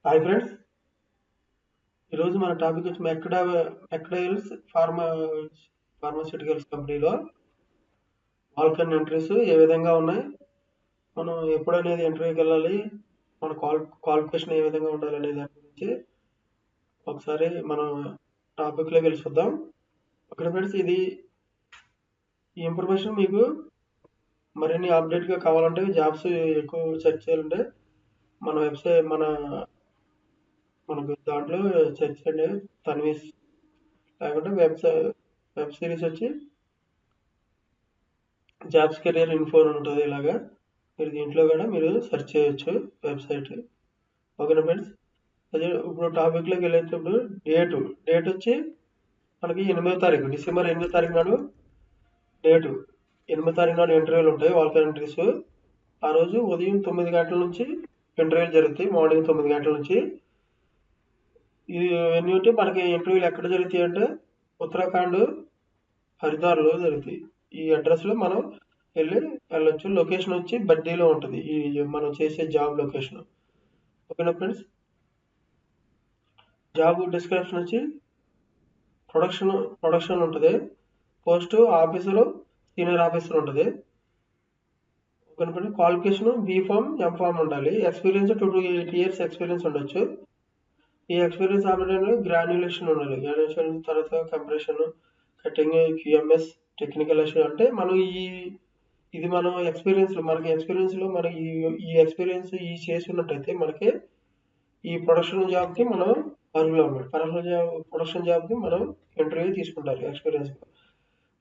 Hi friends, ఈరోజు మన topic వచ్చి మెక్డైల్స్ ఫార్మాస్యూటికల్స్ కంపెనీలో వాల్కన్ ఎంట్రీస్ ఏ విధంగా ఉన్నాయి, మనం ఎప్పుడనేది ఇంటర్వ్యూకి వెళ్ళాలి, మన క్వాలిఫికేషన్ ఏ విధంగా ఉండాలనే దాని గురించి ఒకసారి మనం టాపిక్లోకి వెళ్ళి చూద్దాం. ఓకే ఫ్రెండ్స్, ఈ ఇన్ఫర్మేషన్ మీకు మరిన్ని అప్డేట్గా కావాలంటే, జాబ్స్ ఎక్కువ సెర్చ్ చేయాలంటే మన వెబ్సైట్ మనకు దాంట్లో సెర్చ్ చేయండి. తన్వీస్ లేకుంటే వెబ్ సిరీస్ వచ్చి జాబ్స్ కెరియర్ ఇన్ఫో ఉంటుంది. ఇలాగా మీరు దీంట్లో కూడా మీరు సెర్చ్ చేయొచ్చు వెబ్సైట్. ఓకేనా ఫ్రెండ్స్, అదే ఇప్పుడు టాపిక్లోకి వెళ్ళేటప్పుడు డేట్ వచ్చి మనకి 8వ తారీఖు, డిసెంబర్ 8వ తారీఖు నాడు 8వ తారీఖు నాడు ఇంటర్వ్యూలు ఉంటాయి, వాల్కన్ ఎంట్రీస్. ఆ రోజు ఉదయం 9 గంటల నుంచి ఇంటర్వ్యూలు జరుగుతాయి, మార్నింగ్ 9 గంటల నుంచి. ఇది ఏంటంటే మనకి ఇంటర్వ్యూలు ఎక్కడ జరుగుతాయి అంటే ఉత్తరాఖండ్ హరిద్వార్లో జరుగుతాయి. ఈ అడ్రస్లో మనం వెళ్ళొచ్చు. లొకేషన్ వచ్చి బడ్డీలో ఉంటుంది, ఈ మనం చేసే జాబ్ లొకేషన్. ఓకేనా ఫ్రెండ్స్, జాబ్ డిస్క్రిప్షన్ వచ్చి ప్రొడక్షన్ ఉంటుంది. పోస్ట్ ఆఫీసర్, సీనియర్ ఆఫీసర్ ఉంటుంది. ఓకేనా ఫ్రెండ్స్, క్వాలిఫికేషన్ బీఫామ్ ఎంఫామ్ ఉండాలి. ఎక్స్పీరియన్స్ 2 to 8 years ఎక్స్పీరియన్స్ ఉండొచ్చు. ఈ ఎక్స్పీరియన్స్ ఆపరేటర్ గ్రాన్యులేషన్ ఉండాలి. గ్రాన్యులేషన్ తర్వాత కంప్రెషన్, కటింగ్, క్యూఎంఎస్, టెక్నికల్ అంటే మనం ఇది మనం మనకి ఎక్స్పీరియన్స్ లో మనకి ఈ ఎక్స్పీరియన్స్ చేసి ఉన్నట్టయితే మనకి ఈ ప్రొడక్షన్ జాబ్ కి మనం అర్హులు అన్నమాట. ప్రొడక్షన్ జాబ్ కి మనం ఇంటర్వ్యూ తీసుకుంటారు ఎక్స్పీరియన్స్.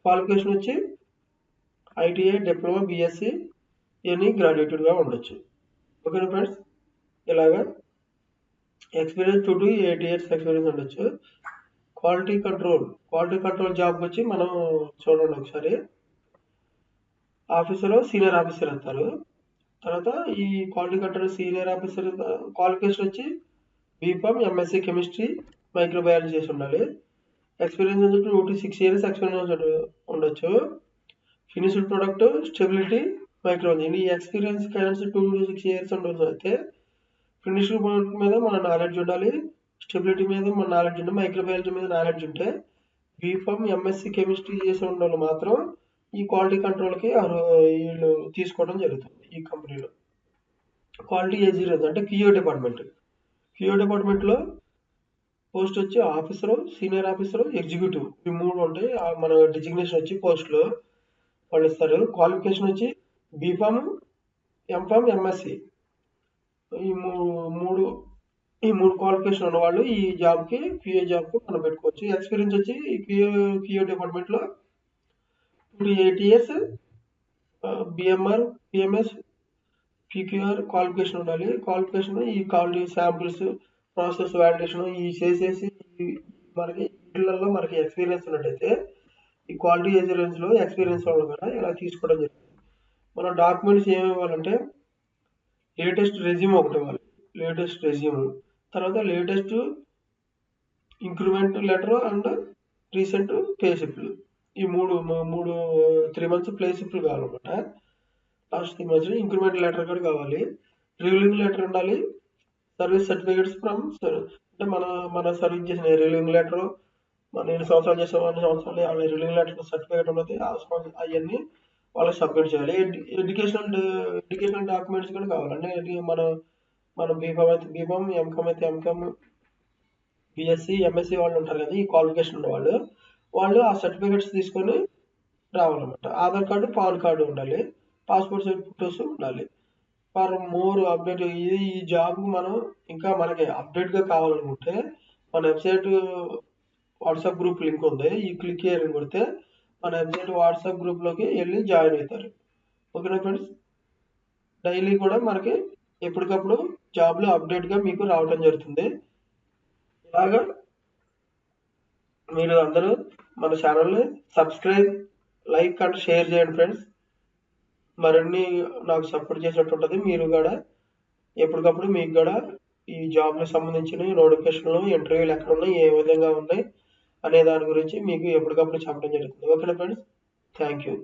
క్వాలిఫికేషన్ వచ్చి ITI, diploma, BSc any graduated గా ఉండొచ్చు. ఓకేనా ఫ్రెండ్స్, ఇలాగా ఎక్స్పీరియన్స్ 2 to 8 years ఎక్స్పీరియన్స్ ఉండొచ్చు. క్వాలిటీ కంట్రోల్ జాబ్ వచ్చి మనం చూడండి ఒకసారి. ఆఫీసర్, సీనియర్ ఆఫీసర్ అంటారు. తర్వాత ఈ quality control senior officer qualification వచ్చి బీఫామ్, ఎంఎస్సీ కెమిస్ట్రీ, మైక్రోబయాలజీ చేసి ఉండాలి. ఎక్స్పీరియన్స్ వచ్చి 2 to 6 years ఎక్స్పీరియన్స్ ఉండొచ్చు. ఫినిష్డ్ ప్రొడక్ట్, స్టెబిలిటీ, మైక్రోబయాలజీ ఈ ఎక్స్పీరియన్స్ 2 to 6 years ఉండొచ్చు. అయితే ఫినిష్డ్ ప్రొడక్ట్ మీద మన నాలెడ్జ్ ఉండాలి, స్టెబిలిటీ మీద మన నాలెడ్జ్ ఉండాలి, మైక్రోబయాలజీ మీద నాలెడ్జ్ ఉంటే బీఫామ్, ఎంఎస్సీ కెమిస్ట్రీ చేసి ఉండాలి మాత్రం ఈ క్వాలిటీ కంట్రోల్కి వీళ్ళు తీసుకోవడం జరుగుతుంది ఈ కంపెనీలో. క్వాలిటీ ఏజీరియన్స్ అంటే క్యూఓ డిపార్ట్మెంట్లో పోస్ట్ వచ్చి ఆఫీసరు, సీనియర్ ఆఫీసరు, ఎగ్జిక్యూటివ్ ఈ 3 ఉంటాయి. మన డిజిగ్నేషన్ వచ్చి పోస్ట్లో వాళ్ళు ఇస్తారు. క్వాలిఫికేషన్ వచ్చి బీఫామ్, ఎంఫామ్, ఎంఎస్సి ఈ మూడు క్వాలిఫికేషన్ ఉన్న వాళ్ళు ఈ జాబ్కి క్యూఏ జాబ్కి మనం పెట్టుకోవచ్చు. ఎక్స్పీరియన్స్ వచ్చి క్యూఏ డిపార్ట్మెంట్లో 2 to 8 years BMR, PMS, PQR qualification ఉండాలి. క్వాలిఫికేషన్ ఈ క్వాలిటీ శాంపిల్స్, ప్రాసెస్ వాలిడేషన్ ఈ చేసేసి మనకి ఇళ్లలో మనకి ఎక్స్పీరియన్స్ ఉన్నట్టయితే ఈ క్వాలిటీ ఏజెన్సీలో ఎక్స్పీరియన్స్ వాళ్ళు కూడా ఇలా తీసుకోవడం జరుగుతుంది. మన డాక్యుమెంట్స్ ఏమి ఇవ్వాలంటే లేటెస్ట్ రెజ్యూమ్ ఒకటి ఇవ్వాలి, తర్వాత latest increment letter and recent pay స్లిప్లు ఈ మూడు 3 months ప్లే స్లిప్లు కావాలన్నమాట. లాస్ట్ 3 months ఇంక్రిమెంట్ లెటర్ కూడా కావాలి, రివ్యూలింగ్ లెటర్ ఉండాలి, సర్వీస్ సర్టిఫికేట్స్ ఫ్రమ్ అంటే మన సర్వీస్ చేసిన రివ్యూలింగ్ లెటర్, మన 2 సంవత్సరాలు చేసే 2 సంవత్సరాలు వాళ్ళ రివ్యూలింగ్ లెటర్ సర్టిఫికేట్ ఉన్నది, అవన్నీ వాళ్ళకి సబ్మిట్ చేయాలి. ఎడ్యుకేషనల్ డాక్యుమెంట్స్ కూడా కావాలి. అంటే మన బీఫామ్, ఎంకామ్ అయితే ఎంకామ్, బిఎస్సి, ఎంఎస్సి వాళ్ళు ఉంటారు కదా, ఈ క్వాలిఫికేషన్ ఉన్న వాళ్ళు ఆ సర్టిఫికేట్స్ తీసుకొని రావాలన్నమాట. ఆధార్ కార్డు, పాన్ కార్డు ఉండాలి, పాస్పోర్ట్ సైజ్ ఫోటోస్ ఉండాలి. ఫర్ మోర్ అప్డేట్ ఈ జాబ్ మనం ఇంకా మనకి అప్డేట్గా కావాలనుకుంటే మన వెబ్సైట్ వాట్సాప్ గ్రూప్ లింక్ ఉంది, ఈ క్లిక్ చేయని కొడితే మన వెబ్సైట్ వాట్సాప్ గ్రూప్లోకి వెళ్ళి జాయిన్ అవుతారు. ఓకేనా ఫ్రెండ్స్, డైలీ కూడా మనకి ఎప్పటికప్పుడు జాబ్లో అప్డేట్గా మీకు రావడం జరుగుతుంది. ఇలాగా మీరు అందరూ మన ఛానల్ని సబ్స్క్రైబ్, లైక్ అండ్ షేర్ చేయండి ఫ్రెండ్స్. మరిన్ని నాకు సపోర్ట్ చేసినట్టు ఉంటుంది. మీరు కూడా ఎప్పటికప్పుడు మీకు కూడా ఈ జాబ్లకు సంబంధించిన నోటిఫికేషన్లు, ఇంటర్వ్యూలు ఎక్కడ ఉన్నాయి, ఏ విధంగా ఉన్నాయి అనే దాని గురించి మీకు ఎప్పటికప్పుడు చెప్పడం జరుగుతుంది. ఓకేనా ఫ్రెండ్స్, థ్యాంక్ యూ.